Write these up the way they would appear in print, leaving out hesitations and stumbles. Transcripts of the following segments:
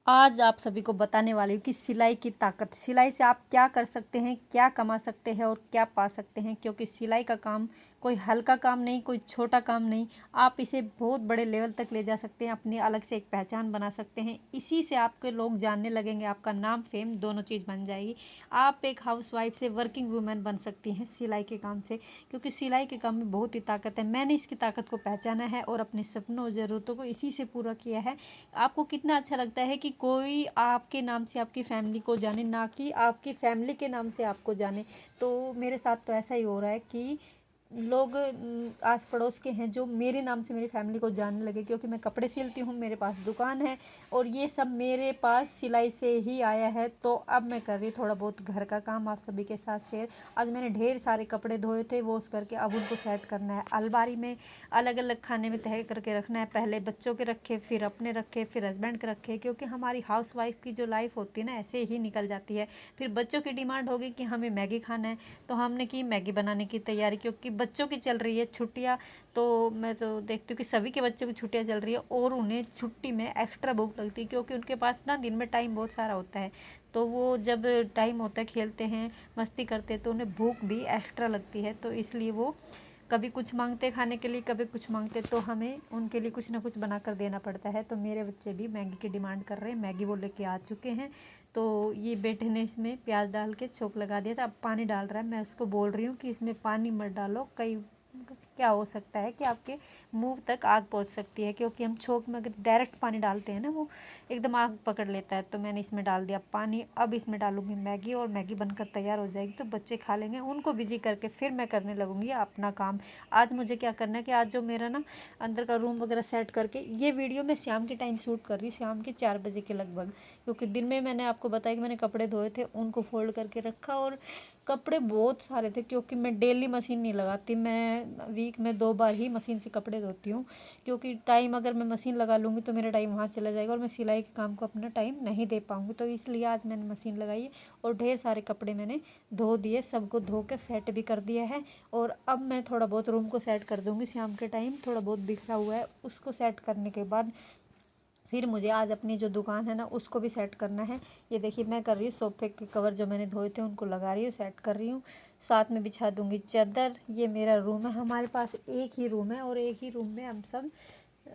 आज आप सभी को बताने वाली हूँ कि सिलाई की ताकत, सिलाई से आप क्या कर सकते हैं, क्या कमा सकते हैं और क्या पा सकते हैं। क्योंकि सिलाई का काम कोई हल्का काम नहीं, कोई छोटा काम नहीं। आप इसे बहुत बड़े लेवल तक ले जा सकते हैं, अपनी अलग से एक पहचान बना सकते हैं। इसी से आपके लोग जानने लगेंगे, आपका नाम फेम दोनों चीज़ बन जाएगी। आप एक हाउसवाइफ से वर्किंग वूमेन बन सकती हैं सिलाई के काम से, क्योंकि सिलाई के काम में बहुत ही ताकत है। मैंने इसकी ताकत को पहचाना है और अपने सपनों और ज़रूरतों को इसी से पूरा किया है। आपको कितना अच्छा लगता है कि कोई आपके नाम से आपकी फैमिली को जाने, ना कि आपकी फैमिली के नाम से आपको जाने। तो मेरे साथ तो ऐसा ही हो रहा है कि लोग आस पड़ोस के हैं जो मेरे नाम से मेरी फैमिली को जानने लगे, क्योंकि मैं कपड़े सिलती हूँ, मेरे पास दुकान है और ये सब मेरे पास सिलाई से ही आया है। तो अब मैं कर रही थोड़ा बहुत घर का काम आप सभी के साथ शेयर। आज मैंने ढेर सारे कपड़े धोए थे, वॉश करके अब उनको सेट करना है। अलमारी में अलग अलग खाने में तय करके रखना है। पहले बच्चों के रखे, फिर अपने रखे, फिर हस्बैंड के रखे, क्योंकि हमारी हाउसवाइफ की जो लाइफ होती है ना, ऐसे ही निकल जाती है। फिर बच्चों की डिमांड होगी कि हमें मैगी खाना है, तो हमने की मैगी बनाने की तैयारी, क्योंकि बच्चों की चल रही है छुट्टियाँ। तो मैं तो देखती हूँ कि सभी के बच्चों की छुट्टियाँ चल रही है और उन्हें छुट्टी में एक्स्ट्रा भूख लगती है, क्योंकि उनके पास ना दिन में टाइम बहुत सारा होता है। तो वो जब टाइम होता है, खेलते हैं, मस्ती करते हैं, तो उन्हें भूख भी एक्स्ट्रा लगती है। तो इसलिए वो कभी कुछ मांगते खाने के लिए, कभी कुछ मांगते, तो हमें उनके लिए कुछ ना कुछ बना कर देना पड़ता है। तो मेरे बच्चे भी मैगी की डिमांड कर रहे हैं, मैगी वो लेके आ चुके हैं। तो ये बेटे ने इसमें प्याज डाल के छोंक लगा दिया था, अब पानी डाल रहा है। मैं उसको बोल रही हूँ कि इसमें पानी मत डालो, कई क्या हो सकता है कि आपके मुंह तक आग पहुंच सकती है, क्योंकि हम छोंक में अगर डायरेक्ट पानी डालते हैं ना, वो एकदम आग पकड़ लेता है। तो मैंने इसमें डाल दिया पानी। अब इसमें डालूंगी मैगी और मैगी बनकर तैयार हो जाएगी, तो बच्चे खा लेंगे। उनको बिजी करके फिर मैं करने लगूंगी अपना काम। आज मुझे क्या करना है कि आज जो मेरा ना अंदर का रूम वगैरह सेट करके, ये वीडियो मैं शाम के टाइम शूट कर रही हूँ, शाम के 4 बजे के लगभग। क्योंकि दिन में मैंने आपको बताया कि मैंने कपड़े धोए थे, उनको फोल्ड करके रखा और कपड़े बहुत सारे थे, क्योंकि मैं डेली मशीन नहीं लगाती, मैं वीक में 2 बार ही मशीन से कपड़े धोती हूँ। क्योंकि टाइम अगर मैं मशीन लगा लूँगी तो मेरा टाइम वहाँ चला जाएगा और मैं सिलाई के काम को अपना टाइम नहीं दे पाऊँगी। तो इसलिए आज मैंने मशीन लगाई है और ढेर सारे कपड़े मैंने धो दिए, सबको धो के सेट भी कर दिया है। और अब मैं थोड़ा बहुत रूम को सेट कर दूँगी शाम के टाइम, थोड़ा बहुत बिखरा हुआ है उसको सेट करने के बाद फिर मुझे आज अपनी जो दुकान है ना, उसको भी सेट करना है। ये देखिए मैं कर रही हूँ, सोफे के कवर जो मैंने धोए थे उनको लगा रही हूँ, सेट कर रही हूँ। साथ में बिछा दूंगी चादर। ये मेरा रूम है, हमारे पास एक ही रूम है और एक ही रूम में हम सब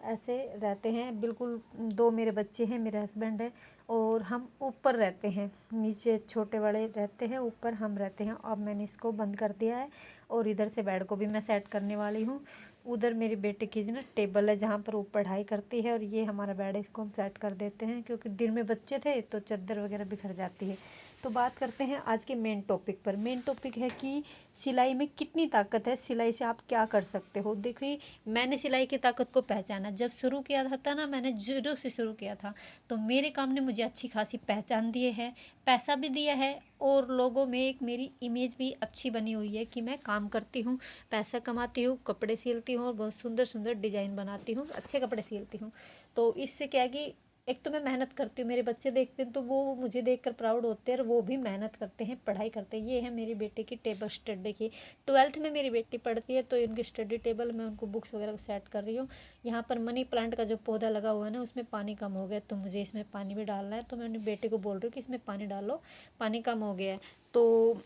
ऐसे रहते हैं बिल्कुल। 2 मेरे बच्चे हैं, मेरे हस्बैंड है और हम ऊपर रहते हैं, नीचे छोटे बड़े रहते हैं, ऊपर हम रहते हैं। अब मैंने इसको बंद कर दिया है और इधर से बेड को भी मैं सेट करने वाली हूँ। उधर मेरी बेटी की ना टेबल है जहाँ पर वो पढ़ाई करती है और ये हमारा बेड है, इसको हम सेट कर देते हैं, क्योंकि दिन में बच्चे थे तो चादर वगैरह बिखर जाती है। तो बात करते हैं आज के मेन टॉपिक पर। मेन टॉपिक है कि सिलाई में कितनी ताकत है, सिलाई से आप क्या कर सकते हो। देखिए मैंने सिलाई की ताकत को पहचाना जब शुरू किया था ना, मैंने जीरो से शुरू किया था। तो मेरे काम ने मुझे अच्छी खासी पहचान दिए है, पैसा भी दिया है और लोगों में एक मेरी इमेज भी अच्छी बनी हुई है कि मैं काम करती हूँ, पैसा कमाती हूँ, कपड़े सिलती हूँ और बहुत सुंदर सुंदर डिजाइन बनाती हूँ, अच्छे कपड़े सिलती हूँ। तो इससे क्या है कि एक तो मैं मेहनत करती हूँ, मेरे बच्चे देखते हैं तो वो मुझे देखकर प्राउड होते हैं और वो भी मेहनत करते हैं, पढ़ाई करते हैं। ये है मेरी बेटी की टेबल स्टडी की, 12th में मेरी बेटी पढ़ती है, तो इनकी स्टडी टेबल में उनको बुक्स वगैरह सेट कर रही हूँ। यहाँ पर मनी प्लांट का जो पौधा लगा हुआ है ना, उसमें पानी कम हो गया, तो मुझे इसमें पानी भी डालना है। तो मैं अपनी बेटी को बोल रही हूँ कि इसमें पानी डालो, पानी कम हो गया है। तो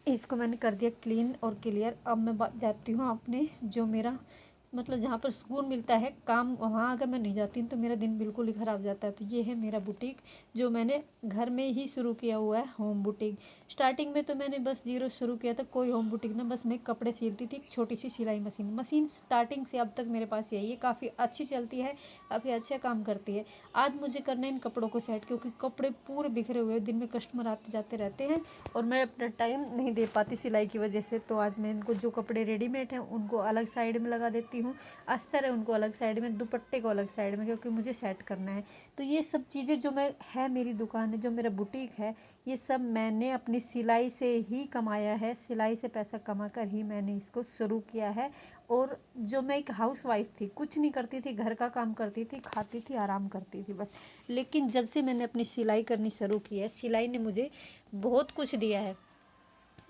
इसको मैंने कर दिया क्लीन और क्लियर। अब मैं जाती हूँ अपने, जो मेरा मतलब जहाँ पर सुकून मिलता है काम, वहाँ अगर मैं नहीं जाती हूँ तो मेरा दिन बिल्कुल ही ख़राब जाता है। तो ये है मेरा बुटीक, जो मैंने घर में ही शुरू किया हुआ है, होम बुटीक। स्टार्टिंग में तो मैंने बस जीरो शुरू किया था, कोई होम बुटीक ना, बस मैं कपड़े सिलती थी, एक छोटी सी सिलाई मशीन स्टार्टिंग से अब तक मेरे पास यही है, काफ़ी अच्छी चलती है, काफ़ी अच्छा काम करती है। आज मुझे करना है इन कपड़ों को सेट, क्योंकि कपड़े पूरे बिखरे हुए हैं, दिन में कस्टमर आते जाते रहते हैं और मैं अपना टाइम नहीं दे पाती सिलाई की वजह से। तो आज मैं इनको जो कपड़े रेडीमेड हैं उनको अलग साइड में लगा देती हूँ, अस्तर है उनको अलग साइड में, दुपट्टे को अलग साइड में, क्योंकि मुझे सेट करना है। तो ये सब चीज़ें जो मैं है, मेरी दुकान है, जो मेरा बुटीक है, ये सब मैंने अपनी सिलाई से ही कमाया है, सिलाई से पैसा कमा कर ही मैंने इसको शुरू किया है। और जो मैं एक हाउस वाइफ थी, कुछ नहीं करती थी, घर का काम करती थी, खाती थी, आराम करती थी बस। लेकिन जब से मैंने अपनी सिलाई करनी शुरू की है, सिलाई ने मुझे बहुत कुछ दिया है।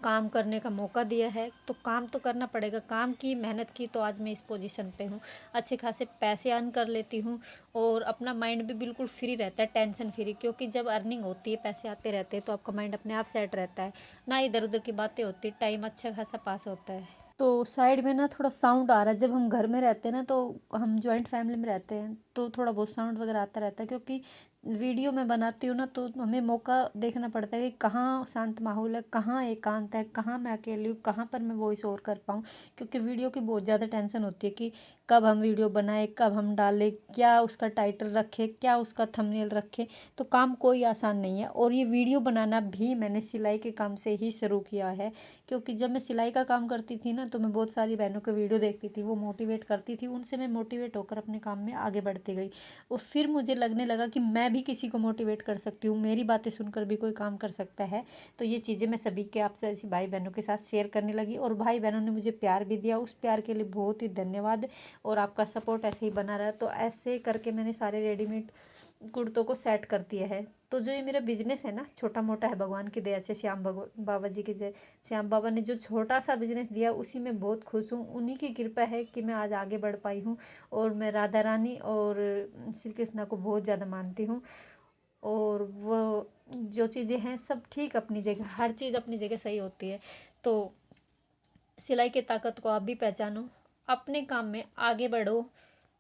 काम करने का मौका दिया है तो काम तो करना पड़ेगा। काम की मेहनत की तो आज मैं इस पोजीशन पे हूँ, अच्छे खासे पैसे अर्न कर लेती हूँ और अपना माइंड भी बिल्कुल फ्री रहता है, टेंशन फ्री। क्योंकि जब अर्निंग होती है, पैसे आते रहते हैं तो आपका माइंड अपने आप सेट रहता है, ना इधर उधर की बातें होती, टाइम अच्छा खासा पास होता है। तो साइड में ना थोड़ा साउंड आ रहा है। जब हम घर में रहते हैं ना, तो हम जॉइंट फैमिली में रहते हैं तो थोड़ा बहुत साउंड वगैरह आता रहता है। क्योंकि वीडियो मैं बनाती हूँ ना, तो हमें मौका देखना पड़ता है कि कहाँ शांत माहौल है, कहाँ एकांत है, कहाँ मैं अकेली हूँ, कहाँ पर मैं वॉइस ओवर कर पाऊँ। क्योंकि वीडियो की बहुत ज़्यादा टेंशन होती है कि कब हम वीडियो बनाए, कब हम डालें, क्या उसका टाइटल रखें, क्या उसका थंबनेल रखें। तो काम कोई आसान नहीं है। और ये वीडियो बनाना भी मैंने सिलाई के काम से ही शुरू किया है। क्योंकि जब मैं सिलाई का काम करती थी ना, तो मैं बहुत सारी बहनों के वीडियो देखती थी, वो मोटिवेट करती थी, उनसे मैं मोटिवेट होकर अपने काम में आगे बढ़ती गई। और फिर मुझे लगने लगा कि मैं भी किसी को मोटिवेट कर सकती हूँ, मेरी बातें सुनकर भी कोई काम कर सकता है। तो ये चीज़ें मैं सभी के आपसे ऐसी भाई बहनों के साथ शेयर करने लगी, और भाई बहनों ने मुझे प्यार भी दिया, उस प्यार के लिए बहुत ही धन्यवाद। और आपका सपोर्ट ऐसे ही बना रहा। तो ऐसे करके मैंने सारे रेडीमेड कुर्तों को सेट कर दिया है। तो जो ये मेरा बिजनेस है ना, छोटा मोटा है, भगवान की दया से, श्याम बाबा जी की जय, श्याम बाबा ने जो छोटा सा बिजनेस दिया उसी में बहुत खुश हूँ। उन्हीं की कृपा है कि मैं आज आगे बढ़ पाई हूँ। और मैं राधा रानी और श्री कृष्णा को बहुत ज़्यादा मानती हूँ। और वो जो चीज़ें हैं सब ठीक अपनी जगह, हर चीज़ अपनी जगह सही होती है। तो सिलाई की ताकत को आप भी पहचानो, अपने काम में आगे बढ़ो।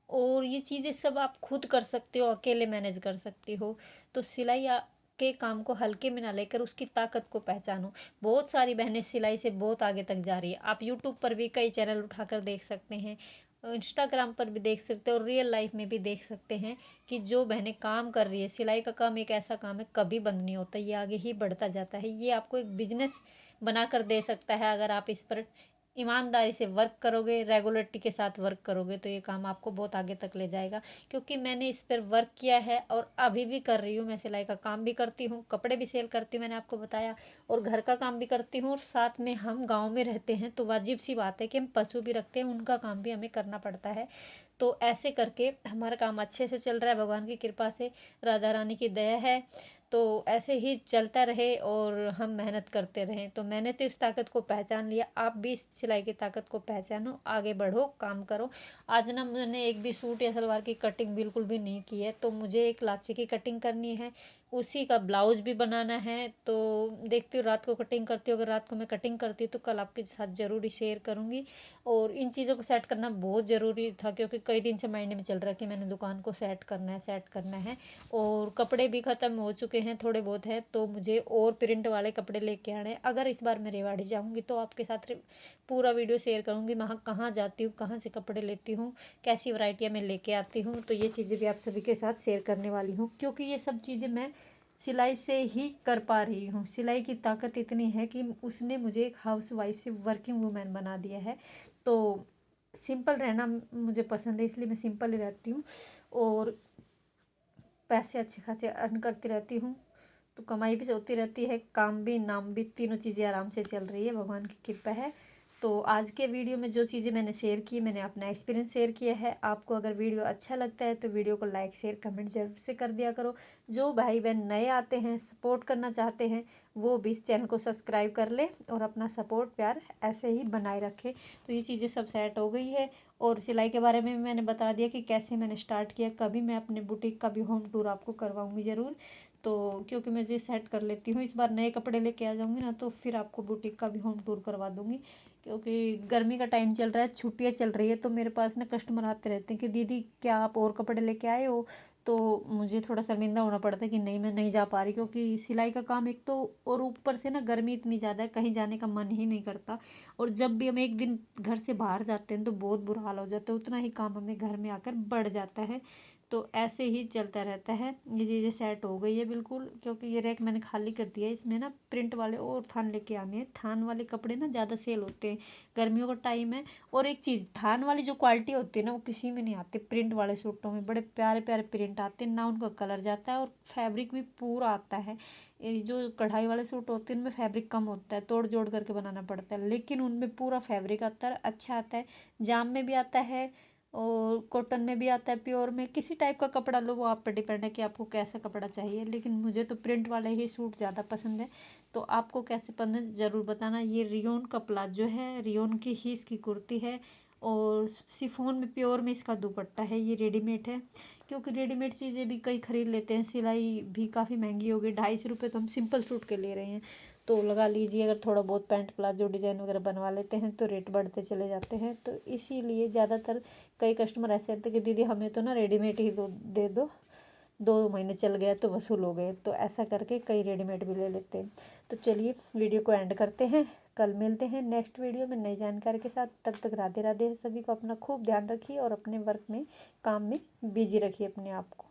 और ये चीज़ें सब आप खुद कर सकते हो, अकेले मैनेज कर सकती हो। तो सिलाई के काम को हल्के में ना लेकर उसकी ताकत को पहचानो। बहुत सारी बहनें सिलाई से बहुत आगे तक जा रही है। आप यूट्यूब पर भी कई चैनल उठाकर देख सकते हैं, इंस्टाग्राम पर भी देख सकते हैं, और रियल लाइफ में भी देख सकते हैं कि जो बहनें काम कर रही है। सिलाई का काम एक ऐसा काम है, कभी बंद नहीं होता, ये आगे ही बढ़ता जाता है। ये आपको एक बिजनेस बना कर दे सकता है। अगर आप इस पर ईमानदारी से वर्क करोगे, रेगुलरिटी के साथ वर्क करोगे, तो ये काम आपको बहुत आगे तक ले जाएगा। क्योंकि मैंने इस पर वर्क किया है और अभी भी कर रही हूँ। मैं सिलाई का काम भी करती हूँ, कपड़े भी सेल करती हूँ, मैंने आपको बताया, और घर का काम भी करती हूँ। और साथ में हम गाँव में रहते हैं तो वाजिब सी बात है कि हम पशु भी रखते हैं, उनका काम भी हमें करना पड़ता है। तो ऐसे करके हमारा काम अच्छे से चल रहा है, भगवान की कृपा से, राधा रानी की दया है। तो ऐसे ही चलता रहे और हम मेहनत करते रहें। तो मैंने तो इस ताकत को पहचान लिया, आप भी इस सिलाई की ताकत को पहचानो, आगे बढ़ो, काम करो। आज ना मैंने एक भी सूट या सलवार की कटिंग बिल्कुल भी नहीं की है, तो मुझे एक लाचे की कटिंग करनी है, उसी का ब्लाउज भी बनाना है। तो देखती हूँ रात को कटिंग करती हूँ, अगर रात को मैं कटिंग करती हूँ तो कल आपके साथ ज़रूर शेयर करूँगी। और इन चीज़ों को सेट करना बहुत ज़रूरी था, क्योंकि कई दिन से माइंड में चल रहा है कि मैंने दुकान को सेट करना है, सेट करना है। और कपड़े भी ख़त्म हो चुके हैं, थोड़े बहुत है, तो मुझे और प्रिंट वाले कपड़े लेके आने हैं। अगर इस बार मैं रेवाड़ी जाऊँगी तो आपके साथ पूरा वीडियो शेयर करूँगी, वहाँ कहाँ जाती हूँ, कहाँ से कपड़े लेती हूँ, कैसी वैरायटियाँ मैं लेके आती हूँ। तो ये चीज़ें भी आप सभी के साथ शेयर करने वाली हूँ, क्योंकि ये सब चीज़ें मैं सिलाई से ही कर पा रही हूँ। सिलाई की ताकत इतनी है कि उसने मुझे एक हाउस वाइफ से वर्किंग वूमेन बना दिया है। तो सिंपल रहना मुझे पसंद है, इसलिए मैं सिंपल ही रहती हूँ और पैसे अच्छे खासे अर्न करती रहती हूँ। तो कमाई भी होती रहती है, काम भी, नाम भी, तीनों चीज़ें आराम से चल रही है, भगवान की कृपा है। तो आज के वीडियो में जो चीज़ें मैंने शेयर की, मैंने अपना एक्सपीरियंस शेयर किया है। आपको अगर वीडियो अच्छा लगता है तो वीडियो को लाइक शेयर कमेंट जरूर से कर दिया करो। जो भाई बहन नए आते हैं, सपोर्ट करना चाहते हैं, वो भी इस चैनल को सब्सक्राइब कर ले और अपना सपोर्ट प्यार ऐसे ही बनाए रखे। तो ये चीज़ें सब सेट हो गई है। और सिलाई के बारे में भी मैंने बता दिया कि कैसे मैंने स्टार्ट किया। कभी मैं अपने बुटीक का भी होम टूर आपको करवाऊंगी ज़रूर। तो क्योंकि मैं जो सेट कर लेती हूँ, इस बार नए कपड़े लेके आ जाऊँगी ना, तो फिर आपको बुटीक का भी होम टूर करवा दूँगी। क्योंकि गर्मी का टाइम चल रहा है, छुट्टियाँ चल रही है, तो मेरे पास ना कस्टमर आते रहते हैं कि दीदी क्या आप और कपड़े लेके आए हो। तो मुझे थोड़ा शर्मिंदा होना पड़ता है कि नहीं, मैं नहीं जा पा रही, क्योंकि सिलाई का काम एक तो, और ऊपर से ना गर्मी इतनी ज़्यादा है, कहीं जाने का मन ही नहीं करता। और जब भी हम एक दिन घर से बाहर जाते हैं तो बहुत बुरा हाल हो जाता है, उतना ही काम हमें घर में आकर बढ़ जाता है। तो ऐसे ही चलता रहता है। ये चीज़ें सेट हो गई है बिल्कुल, क्योंकि ये रैक मैंने खाली कर दिया है, इसमें ना प्रिंट वाले और थान लेके आने हैं। थान वाले कपड़े ना ज़्यादा सेल होते हैं, गर्मियों का टाइम है। और एक चीज़, थान वाली जो क्वालिटी होती है ना, वो किसी में नहीं आती। प्रिंट वाले सूटों में बड़े प्यारे प्यारे प्रिंट आते हैं, ना उनका कलर जाता है और फैब्रिक भी पूरा आता है। ये जो कढ़ाई वाले सूट होते हैं उनमें फैब्रिक कम होता है, तोड़ जोड़ करके बनाना पड़ता है, लेकिन उनमें पूरा फैब्रिक आता है, अच्छा आता है, जाम में भी आता है और कॉटन में भी आता है, प्योर में, किसी टाइप का कपड़ा लो, वो आप पर डिपेंड है कि आपको कैसा कपड़ा चाहिए। लेकिन मुझे तो प्रिंट वाले ही सूट ज़्यादा पसंद है। तो आपको कैसे पसंद है ज़रूर बताना। ये रियोन का प्लाजो है, रियोन की ही इसकी कुर्ती है और शिफॉन में प्योर में इसका दुपट्टा है। ये रेडीमेड है, क्योंकि रेडीमेड चीज़ें भी कई ख़रीद लेते हैं, सिलाई भी काफ़ी महंगी हो गई। 250 रुपये तो हम सिंपल सूट के ले रहे हैं। तो लगा लीजिए, अगर थोड़ा बहुत पैंट प्लाजो डिज़ाइन वगैरह बनवा लेते हैं तो रेट बढ़ते चले जाते हैं। तो इसीलिए ज़्यादातर कई कस्टमर ऐसे आते हैं कि दीदी हमें तो ना रेडीमेड ही दे दो, 2 महीने चल गया तो वसूल हो गए। तो ऐसा करके कई रेडीमेड भी ले लेते हैं। तो चलिए वीडियो को एंड करते हैं, कल मिलते हैं नेक्स्ट वीडियो में नई जानकारी के साथ। तब तक राधे राधे। सभी को अपना खूब ध्यान रखिए और अपने वर्क में, काम में बिजी रखिए अपने आप को।